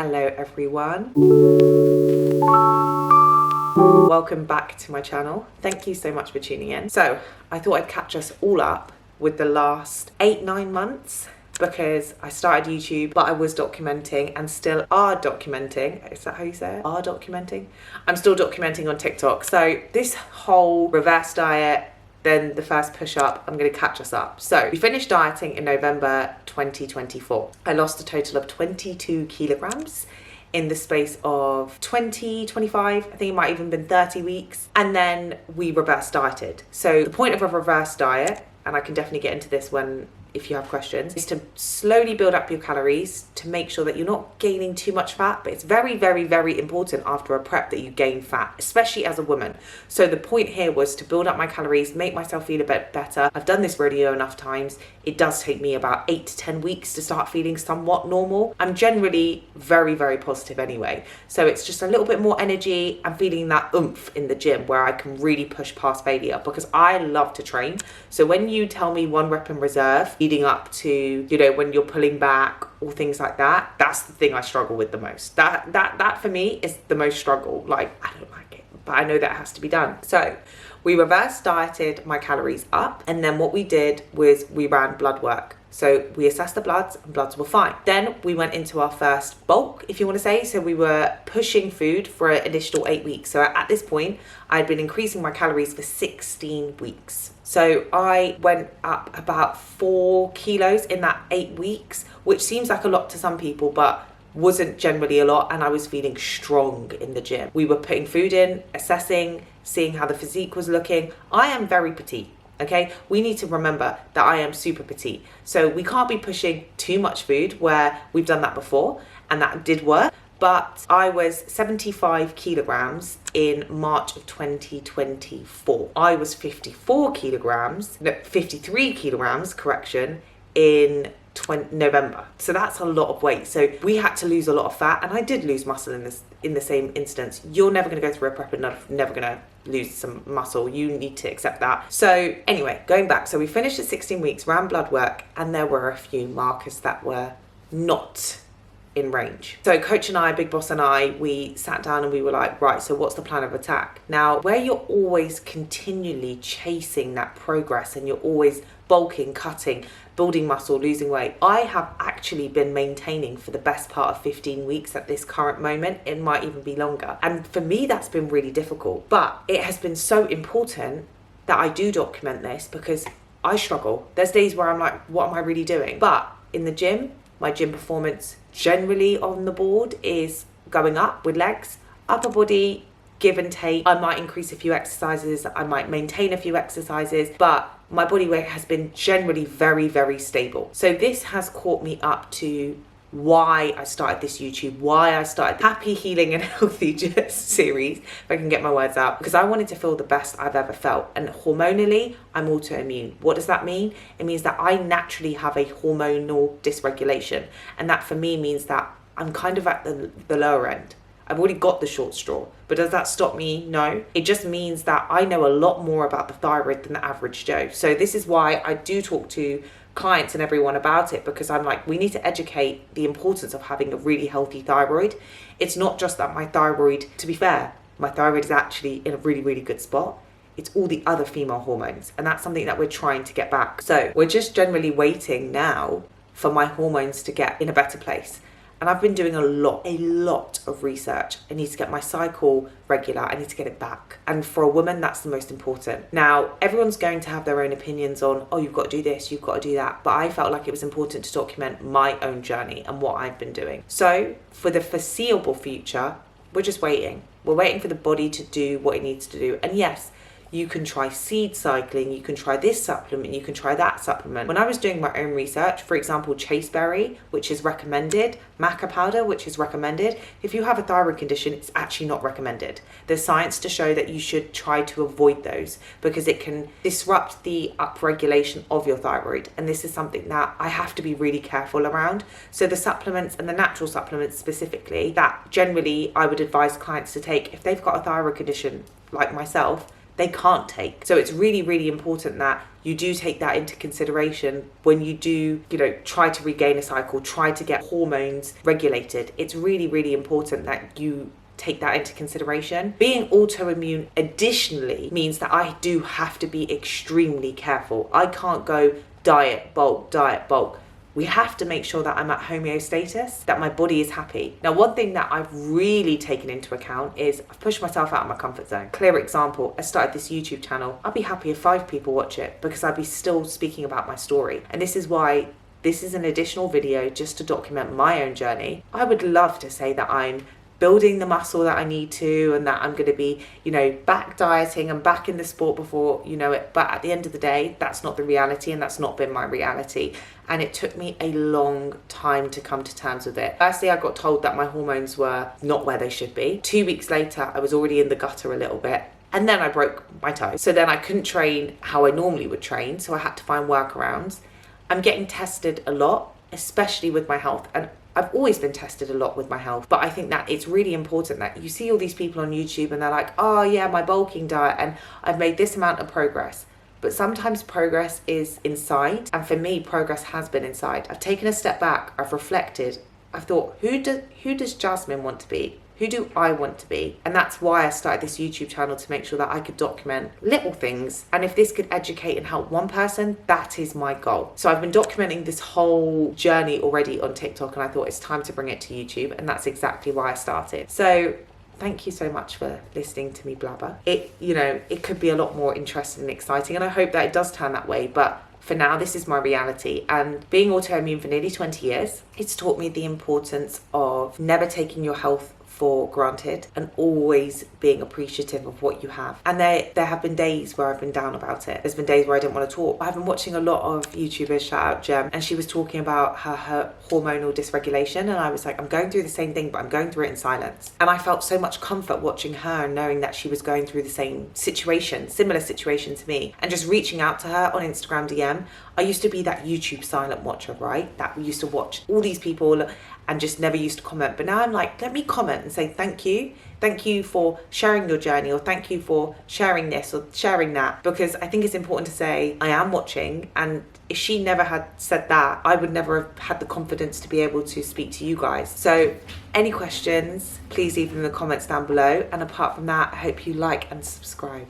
Hello everyone. Welcome back to my channel. Thank you so much for tuning in. So I thought I'd catch us all up with the last 8-9 months because I started YouTube, but I was documenting and still are documenting. Is that how you say it? Are documenting? I'm still documenting on TikTok. So this whole reverse diet, then the first push up, I'm going to catch us up. So we finished dieting in November 2024. I lost a total of 22 kilograms in the space of 20, 25, I think it might even been 30 weeks. And then we reverse dieted. So the point of a reverse diet, and I can definitely get into this if you have questions, is to slowly build up your calories to make sure that you're not gaining too much fat. But it's very, very, very important after a prep that you gain fat, especially as a woman. So the point here was to build up my calories, make myself feel a bit better. I've done this video enough times. It does take me about 8 to 10 weeks to start feeling somewhat normal. I'm generally very, very positive anyway. So it's just a little bit more energy and feeling that oomph in the gym where I can really push past failure, because I love to train. So when you tell me 1 rep in reserve leading up to, when you're pulling back or things like that, that's the thing I struggle with the most. That for me is the most struggle. Like, I don't like it, but I know that has to be done. So we reverse dieted my calories up, and then what we did was we ran blood work. So we assessed the bloods and bloods were fine. Then we went into our first bulk, if you want to say. So we were pushing food for an additional 8 weeks. So at this point, I'd been increasing my calories for 16 weeks. So I went up about 4 kilos in that 8 weeks, which seems like a lot to some people, but wasn't generally a lot. And I was feeling strong in the gym. We were putting food in, assessing, seeing how the physique was looking. I am very petite. Okay, we need to remember that I am super petite. So we can't be pushing too much food where we've done that before, and that did work. But I was 75 kilograms in March of 2024. I was 53 kilograms, in November. So that's a lot of weight. So we had to lose a lot of fat, and I did lose muscle in the same instance. You're never going to go through a prep and never going to lose some muscle. You need to accept that. So anyway, going back, so we finished at 16 weeks, ran blood work, and there were a few markers that were not in range. So coach and I, big boss and I, we sat down and we were like, right, so what's the plan of attack? Now, where you're always continually chasing that progress and you're always bulking, cutting, building muscle, losing weight, I have actually been maintaining for the best part of 15 weeks at this current moment. It might even be longer. And for me, that's been really difficult. But it has been so important that I do document this, because I struggle. There's days where I'm like, what am I really doing? But in the gym, my gym performance generally on the board is going up with legs, upper body, give and take. I might increase a few exercises, I might maintain a few exercises, but my body weight has been generally very, very stable. So this has caught me up to why I started this YouTube, why I started the Happy, Healing and Healthy series, if I can get my words out, because I wanted to feel the best I've ever felt. And hormonally, I'm autoimmune. What does that mean? It means that I naturally have a hormonal dysregulation. And that for me means that I'm kind of at the lower end. I've already got the short straw, but does that stop me? No. It just means that I know a lot more about the thyroid than the average Joe. So this is why I do talk to clients and everyone about it, because I'm like, we need to educate the importance of having a really healthy thyroid. It's not just that my thyroid, to be fair, my thyroid is actually in a really, really good spot. It's all the other female hormones, and that's something that we're trying to get back. So we're just generally waiting now for my hormones to get in a better place. And I've been doing a lot of research. I need to get my cycle regular. I need to get it back. And for a woman, that's the most important. Now, everyone's going to have their own opinions on, oh, you've got to do this, you've got to do that. But I felt like it was important to document my own journey and what I've been doing. So for the foreseeable future, we're just waiting. We're waiting for the body to do what it needs to do. And yes, you can try seed cycling, you can try this supplement, you can try that supplement. When I was doing my own research, for example, chaseberry, which is recommended, maca powder, which is recommended, if you have a thyroid condition, it's actually not recommended. There's science to show that you should try to avoid those because it can disrupt the upregulation of your thyroid. And this is something that I have to be really careful around. So the supplements and the natural supplements specifically, that generally I would advise clients to take if they've got a thyroid condition like myself, they can't take. So it's really, really important that you do take that into consideration when you do, try to regain a cycle, try to get hormones regulated. It's really, really important that you take that into consideration. Being autoimmune additionally means that I do have to be extremely careful. I can't go diet, bulk. We have to make sure that I'm at homeostasis, that my body is happy. Now, one thing that I've really taken into account is I've pushed myself out of my comfort zone. Clear example, I started this YouTube channel. I'd be happy if 5 people watch it because I'd be still speaking about my story. And this is why this is an additional video just to document my own journey. I would love to say that I'm building the muscle that I need to and that I'm going to be, back dieting and back in the sport before you know it. But at the end of the day, that's not the reality, and that's not been my reality. And it took me a long time to come to terms with it. Firstly, I got told that my hormones were not where they should be. 2 weeks later, I was already in the gutter a little bit. And then I broke my toe. So then I couldn't train how I normally would train. So I had to find workarounds. I'm getting tested a lot, especially with my health. And I've always been tested a lot with my health, but I think that it's really important that you see all these people on YouTube and they're like, oh yeah, my bulking diet and I've made this amount of progress. But sometimes progress is inside. And for me, progress has been inside. I've taken a step back. I've reflected. I've thought, who does Jasmine want to be? Who do I want to be? And that's why I started this YouTube channel, to make sure that I could document little things. And if this could educate and help one person, that is my goal. So I've been documenting this whole journey already on TikTok, and I thought it's time to bring it to YouTube. And that's exactly why I started. So thank you so much for listening to me blabber. It could be a lot more interesting and exciting, and I hope that it does turn that way. But for now, this is my reality. And being autoimmune for nearly 20 years, it's taught me the importance of never taking your health for granted and always being appreciative of what you have. And there have been days where I've been down about it. There's been days where I didn't want to talk. I've been watching a lot of YouTubers, shout out Jem, and she was talking about her hormonal dysregulation, and I was like, I'm going through the same thing, but I'm going through it in silence. And I felt so much comfort watching her and knowing that she was going through the same situation, similar situation to me, and just reaching out to her on Instagram DM. I used to be that YouTube silent watcher, right? That we used to watch all these people and just never used to comment. But now I'm like, let me comment and say thank you. Thank you for sharing your journey, or thank you for sharing this or sharing that. Because I think it's important to say, I am watching. And if she never had said that, I would never have had the confidence to be able to speak to you guys. So any questions, please leave them in the comments down below. And apart from that, I hope you like and subscribe.